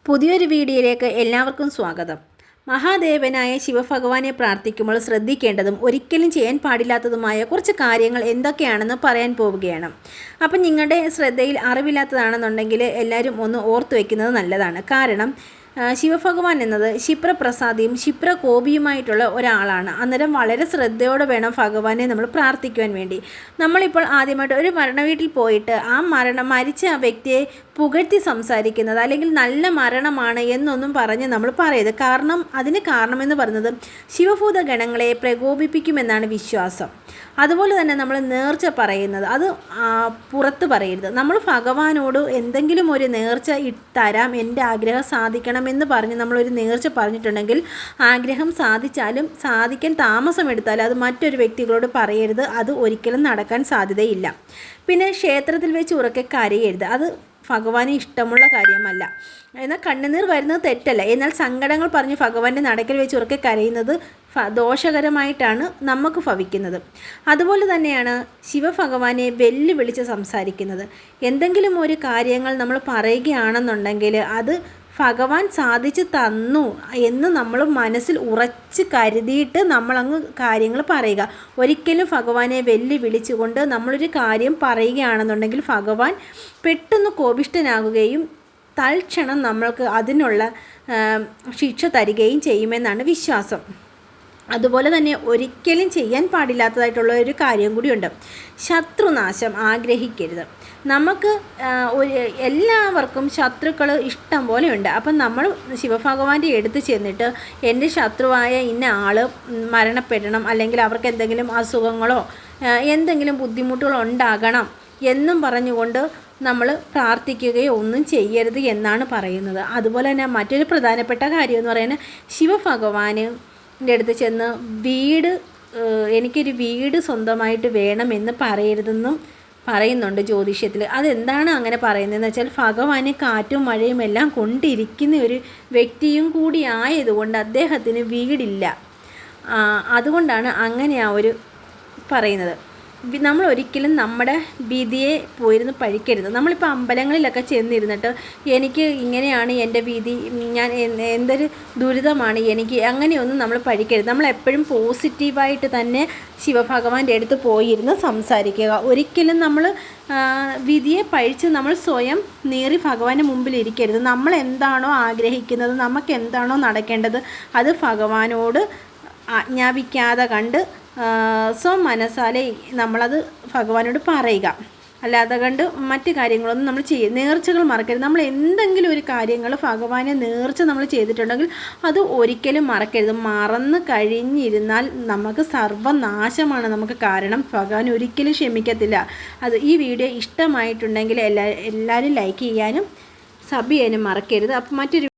പുതിയൊരു വീഡിയോയിലേക്ക് എല്ലാവർക്കും സ്വാഗതം. മഹാദേവനായ ശിവഭഗവാനെ പ്രാർത്ഥിക്കുമ്പോൾ ശ്രദ്ധിക്കേണ്ടതും ഒരിക്കലും ചെയ്യാൻ പാടില്ലാത്തതുമായ കുറച്ച് കാര്യങ്ങൾ എന്തൊക്കെയാണെന്ന് പറയാൻ പോവുകയാണ്. അപ്പം നിങ്ങളുടെ ശ്രദ്ധയിൽ അറിവില്ലാത്തതാണെന്നുണ്ടെങ്കിൽ എല്ലാവരും ഒന്ന് ഓർത്തു വയ്ക്കുന്നത് നല്ലതാണ്. കാരണം ശിവഭഗവാൻ എന്നത് ക്ഷിപ്രപ്രസാദിയും ക്ഷിപ്രകോപിയുമായിട്ടുള്ള ഒരാളാണ്. അന്നേരം വളരെ ശ്രദ്ധയോടെ വേണം ഭഗവാനെ നമ്മൾ പ്രാർത്ഥിക്കുവാൻ വേണ്ടി. നമ്മളിപ്പോൾ ആദ്യമായിട്ട് ഒരു മരണവീട്ടിൽ പോയിട്ട് മരിച്ച ആ വ്യക്തിയെ പുകഴ്ത്തി സംസാരിക്കുന്നത് അല്ലെങ്കിൽ നല്ല മരണമാണ് എന്നൊന്നും പറഞ്ഞ് നമ്മൾ പറയരുത്. അതിന് കാരണമെന്ന് പറയുന്നത് ശിവഭൂത ഗണങ്ങളെ പ്രകോപിപ്പിക്കുമെന്നാണ് വിശ്വാസം. അതുപോലെ തന്നെ നമ്മൾ നേർച്ച പറയുന്നത് അത് പുറത്ത് പറയരുത്. നമ്മൾ ഭഗവാനോട് എന്തെങ്കിലും ഒരു നേർച്ച തരാം, എൻ്റെ ആഗ്രഹം സാധിക്കണമെന്ന് പറഞ്ഞ് നമ്മളൊരു നേർച്ച പറഞ്ഞിട്ടുണ്ടെങ്കിൽ ആഗ്രഹം സാധിക്കാൻ താമസമെടുത്താൽ അത് മറ്റൊരു വ്യക്തികളോട് പറയരുത്. അത് ഒരിക്കലും നടക്കാൻ സാധ്യതയില്ല. പിന്നെ ക്ഷേത്രത്തിൽ വെച്ച് ഉറക്കെ കരയരുത്. അത് ഭഗവാന് ഇഷ്ടമുള്ള കാര്യമല്ല. എന്നാൽ കണ്ണുനീർ വരുന്നത് തെറ്റല്ല. എന്നാൽ സങ്കടങ്ങൾ പറഞ്ഞ് ഭഗവാന്റെ നടക്കൽ വെച്ച് ഉറക്കെ കരയുന്നത് ദോഷകരമായിട്ടാണ് നമുക്ക് ഭവിക്കുന്നത്. അതുപോലെ തന്നെയാണ് ശിവഭഗവാനെ വെല്ലുവിളിച്ച് സംസാരിക്കുന്നത്. എന്തെങ്കിലും ഒരു കാര്യങ്ങൾ നമ്മൾ പറയുകയാണെന്നുണ്ടെങ്കിൽ അത് ഭഗവാൻ സാധിച്ചു തന്നു എന്ന് നമ്മൾ മനസ്സിൽ ഉറച്ച് കരുതിയിട്ട് നമ്മളങ്ങ് കാര്യങ്ങൾ പറയുക. ഒരിക്കലും ഭഗവാനെ വെല്ലുവിളിച്ചുകൊണ്ട് നമ്മളൊരു കാര്യം പറയുകയാണെന്നുണ്ടെങ്കിൽ ഭഗവാൻ പെട്ടെന്ന് കോപിഷ്ഠനാകുകയും തൽക്ഷണം നമ്മൾക്ക് അതിനുള്ള ശിക്ഷ തരികയും ചെയ്യുമെന്നാണ് വിശ്വാസം. അതുപോലെ തന്നെ ഒരിക്കലും ചെയ്യാൻ പാടില്ലാത്തതായിട്ടുള്ള ഒരു കാര്യം കൂടിയുണ്ട്. ശത്രുനാശം ആഗ്രഹിക്കരുത്. നമുക്ക് എല്ലാവർക്കും ശത്രുക്കൾ ഇഷ്ടം പോലെയുണ്ട്. അപ്പം നമ്മൾ ശിവഭഗവാന്റെ അടുത്ത് ചെന്നിട്ട് എൻ്റെ ശത്രുവായ ഇന്ന ആൾ മരണപ്പെടണം, അല്ലെങ്കിൽ അവർക്ക് എന്തെങ്കിലും അസുഖങ്ങളോ എന്തെങ്കിലും ബുദ്ധിമുട്ടുകളോ ഉണ്ടാകണം എന്നും പറഞ്ഞുകൊണ്ട് നമ്മൾ പ്രാർത്ഥിക്കുകയോ ഒന്നും ചെയ്യരുത് എന്നാണ് പറയുന്നത്. അതുപോലെ തന്നെ മറ്റൊരു പ്രധാനപ്പെട്ട കാര്യം എന്ന് പറയുന്നത് ശിവഭഗവാന് അടുത്ത് ചെന്ന് എനിക്കൊരു വീട് സ്വന്തമായിട്ട് വേണമെന്ന് പറയരുതെന്നും പറയുന്നുണ്ട് ജ്യോതിഷത്തിൽ. അതെന്താണ് അങ്ങനെ പറയുന്നതെന്ന് വെച്ചാൽ ഭഗവാന് കാറ്റും മഴയും എല്ലാം കൊണ്ടിരിക്കുന്ന ഒരു വ്യക്തിയും കൂടി ആയതുകൊണ്ട് അദ്ദേഹത്തിന് വീടില്ല. അതുകൊണ്ടാണ് അങ്ങനെ പറയുന്നത്. നമ്മൾ ഒരിക്കലും നമ്മുടെ വിധിയെ പോയിരുന്ന് പഴിക്കരുത്. നമ്മളിപ്പോൾ അമ്പലങ്ങളിലൊക്കെ ചെന്നിരുന്നിട്ട് എനിക്ക് ഇങ്ങനെയാണ് എൻ്റെ വിധി, ഞാൻ എന്തൊരു ദുരിതമാണ് എനിക്ക്, അങ്ങനെയൊന്നും നമ്മൾ പഴിക്കരുത്. നമ്മളെപ്പോഴും പോസിറ്റീവായിട്ട് തന്നെ ശിവഭഗവാന്റെ അടുത്ത് പോയിരുന്ന് സംസാരിക്കുക. ഒരിക്കലും നമ്മൾ വിധിയെ പഴിച്ച് നമ്മൾ സ്വയം നേറി ഭഗവാന്റെ മുമ്പിൽ ഇരിക്കരുത്. നമ്മൾ എന്താണോ ആഗ്രഹിക്കുന്നത്, നമുക്ക് എന്താണോ നടക്കേണ്ടത്, അത് ഭഗവാനോട് ആജ്ഞാപിക്കാതെ കണ്ട് മനസ്സാലെ നമ്മളത് ഭഗവാനോട് പറയുക. അല്ലാതെ കണ്ട് മറ്റു കാര്യങ്ങളൊന്നും നമ്മൾ നേർച്ചകൾ മറക്കരുത്. നമ്മൾ എന്തെങ്കിലും ഒരു കാര്യങ്ങൾ ഭഗവാനെ നേർച്ച നമ്മൾ ചെയ്തിട്ടുണ്ടെങ്കിൽ അത് ഒരിക്കലും മറക്കരുത്. മറന്ന് കഴിഞ്ഞിരുന്നാൽ നമുക്ക് സർവനാശമാണ് നമുക്ക് കാരണം. ഭഗവാൻ ഒരിക്കലും ക്ഷമിക്കത്തില്ല. ഈ വീഡിയോ ഇഷ്ടമായിട്ടുണ്ടെങ്കിൽ എല്ലാവരും ലൈക്ക് ചെയ്യാനും സബ് ചെയ്യാനും മറക്കരുത്. അപ്പം മറ്റൊരു